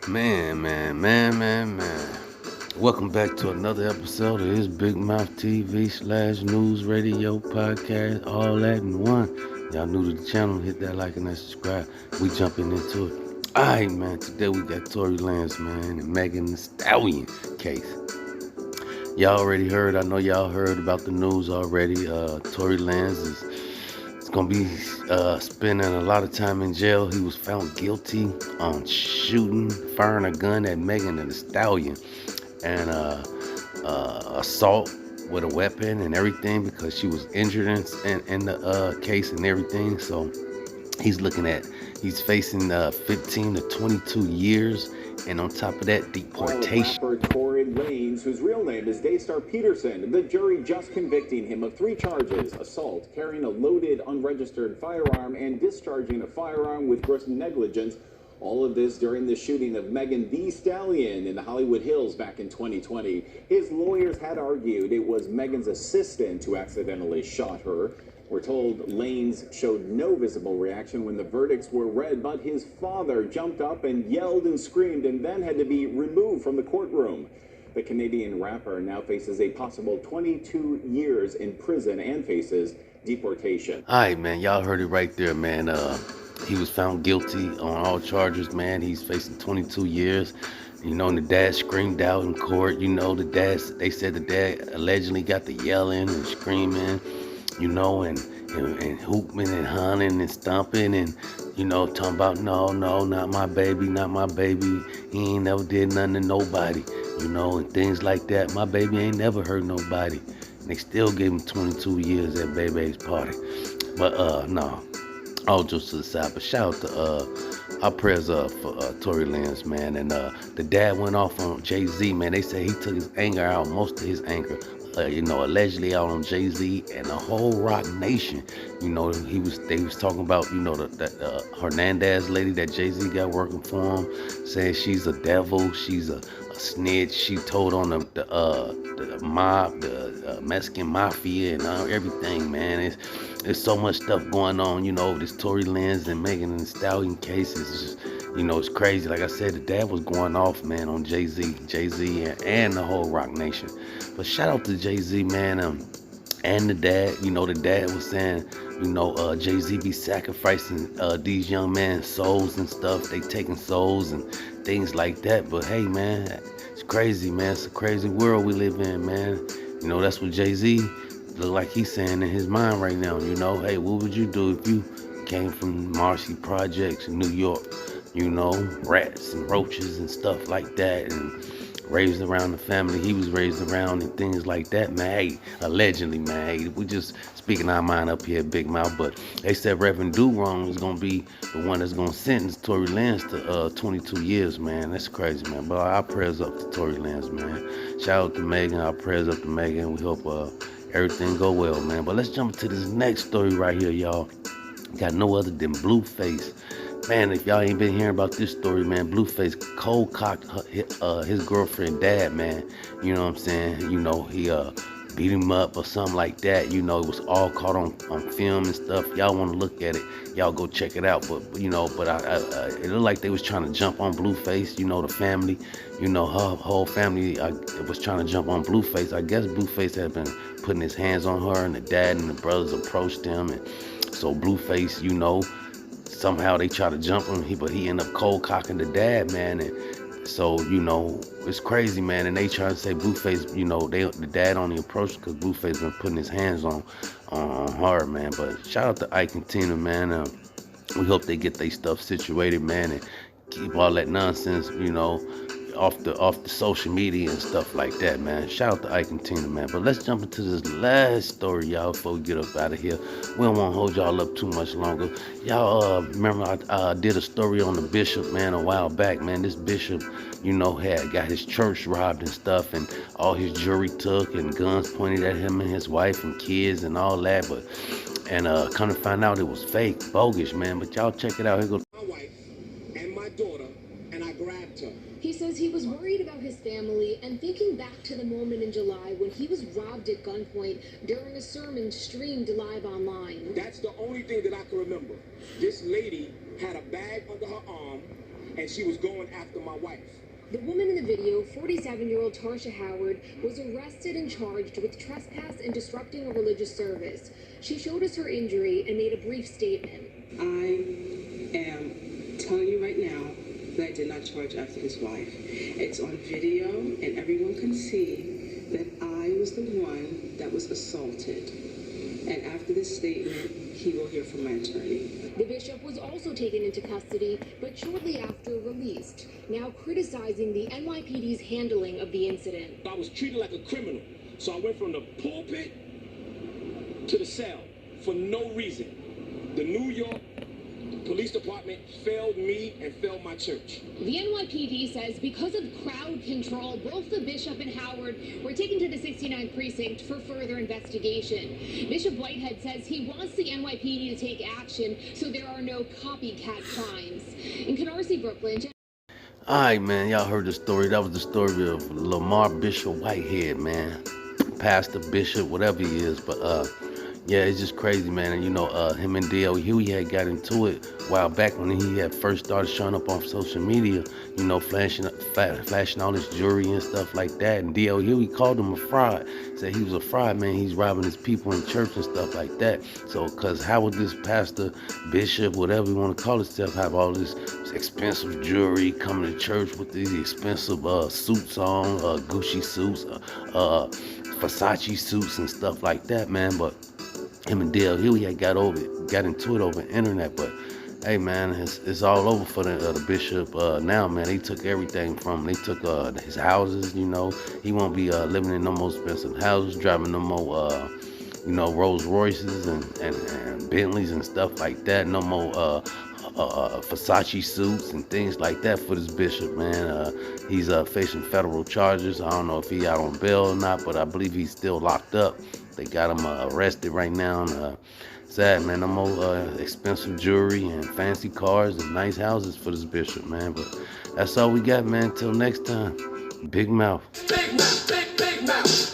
Man. Welcome back to another episode of this Big Mouth TV / news radio podcast, all that in one. Y'all new to the channel, hit that like and that subscribe. We jumping into it. Alright, man, today we got Tory Lanez, man, and Megan Thee Stallion case. Y'all already heard, I know y'all heard about the news already. Tory Lanez is gonna be spending a lot of time in jail. He was found guilty on firing a gun at Megan Thee Stallion, and assault with a weapon and everything because she was injured in the case and everything. So he's looking at he's facing 15 to 22 years, and on top of that, deportation. Rapper Tory Lanez, whose real name is Daystar Peterson, the jury just convicting him of 3 charges: assault, carrying a loaded, unregistered firearm, and discharging a firearm with gross negligence. All of this during the shooting of Megan Thee Stallion in the Hollywood Hills back in 2020. His lawyers had argued it was Megan's assistant who accidentally shot her. We're told Lanez showed no visible reaction when the verdicts were read, but his father jumped up and yelled and screamed and then had to be removed from the courtroom. The Canadian rapper now faces a possible 22 years in prison and faces deportation. All right, man, y'all heard it right there, man. He was found guilty on all charges, man. He's facing 22 years. You know, and the dad screamed out in court. You know, they said the dad allegedly got the yelling and screaming, you know, and hooping and hunting and stomping and, you know, talking about, no, not my baby, not my baby. He ain't never did nothing to nobody, you know, and things like that. My baby ain't never hurt nobody. And they still gave him 22 years at Baby's party. But, no. All jokes to the side, but shout out to our prayers for Tory Lanez, man. And the dad went off on Jay-Z, man. They say he took his anger out, most of his anger, you know, allegedly out on Jay-Z and the whole Rock Nation. You know, they was talking about, you know, that Hernandez lady that Jay-Z got working for him, saying she's a devil, she's a snitch. She told on the mob, the Mexican mafia, and everything, man. There's so much stuff going on, you know. This Tory Lanez and Megan Thee Stallion case is just, you know, it's crazy. Like I said, the dad was going off, man, on Jay-Z, and the whole Rock Nation. But shout out to Jay-Z, man, and the dad. You know, the dad was saying, you know, Jay-Z be sacrificing these young men's souls and stuff. They taking souls and things like that. But hey, man, it's crazy, man. It's a crazy world we live in, man. You know, that's what Jay-Z look like he's saying in his mind right now. You know, hey, what would you do if you came from Marcy Projects in New York? You know, rats and roaches and stuff like that, and raised around the family he was raised around and things like that, man. Hey, allegedly, man. Hey, we just speaking our mind up here, Big Mouth. But they said Reverend Durong is gonna be the one that's gonna sentence Tory Lanez to 22 years, man. That's crazy, man. But our prayers up to Tory Lanez, man. Shout out to Megan. Our prayers up to Megan. We hope everything go well, man. But let's jump into this next story right here, y'all. Got no other than Blueface. Man, if y'all ain't been hearing about this story, man, Blueface cold cocked his girlfriend dad, man. You know what I'm saying? You know, he beat him up or something like that. You know, it was all caught on film and stuff. Y'all want to look at it, y'all go check it out. But you know, it looked like they was trying to jump on Blueface. You know, the family, you know, her whole family was trying to jump on Blueface. I guess Blueface had been putting his hands on her, and the dad and the brothers approached him, and so Blueface, you know, somehow they try to jump him, but he ended up cold cocking the dad, man. And so, you know, it's crazy, man. And they try to say Blueface, you know, the dad only approached because Blueface been putting his hands on her, man. But shout out to Ike and Tina, man. We hope they get their stuff situated, man, and keep all that nonsense, you know, off the social media and stuff like that, man. Shout out to Ike and Tina, man. But let's jump into this last story, y'all, before we get up out of here. We don't want to hold y'all up too much longer. Y'all remember I did a story on the bishop, man, a while back, man. This bishop, you know, had got his church robbed and stuff, and all his jewelry took, and guns pointed at him and his wife and kids and all that. But come to find out it was fake, bogus, man. But y'all check it out. Here goes. My wife and my daughter, and I grabbed her. He says he was worried about his family and thinking back to the moment in July when he was robbed at gunpoint during a sermon streamed live online. That's the only thing that I can remember. This lady had a bag under her arm, and she was going after my wife. The woman in the video, 47-year-old Tarsha Howard, was arrested and charged with trespass and disrupting a religious service. She showed us her injury and made a brief statement. I am telling you right now that I did not charge after his wife. It's on video, and everyone can see that I was the one that was assaulted. And after this statement, he will hear from my attorney. The bishop was also taken into custody, but shortly after released, now criticizing the NYPD's handling of the incident. I was treated like a criminal, so I went from the pulpit to the cell for no reason. The New York Police Department failed me and failed my church. The NYPD says because of crowd control, both the bishop and Howard were taken to the 69th precinct for further investigation. Bishop Whitehead says he wants the NYPD to take action so there are no copycat crimes. In Canarsie, Brooklyn. All right, man, y'all heard the story. That was the story of Lamar Bishop Whitehead, man. Pastor, bishop, whatever he is, but yeah, it's just crazy, man. And you know, him and D.L. Huey had got into it a while back when he had first started showing up on social media, you know, flashing all his jewelry and stuff like that. And D.L. Huey called him a fraud, said he was a fraud, man. He's robbing his people in church and stuff like that. So, because how would this pastor, bishop, whatever you want to call himself, have all this expensive jewelry, coming to church with these expensive suits on, Gucci suits, Versace suits and stuff like that, man? But him and Dale Huey had got into it over the internet. But hey, man, it's all over for the bishop now, man. They took everything from him. They took his houses, you know. He won't be living in no more expensive houses, driving no more you know, Rolls Royces and Bentleys and stuff like that. No more Versace suits and things like that for this bishop, man. He's facing federal charges. I don't know if he out on bail or not, but I believe he's still locked up. They got him arrested right now. Sad, man. No more expensive jewelry and fancy cars and nice houses for this bishop, man. But that's all we got, man. Till next time. Big mouth. Big mouth, big mouth.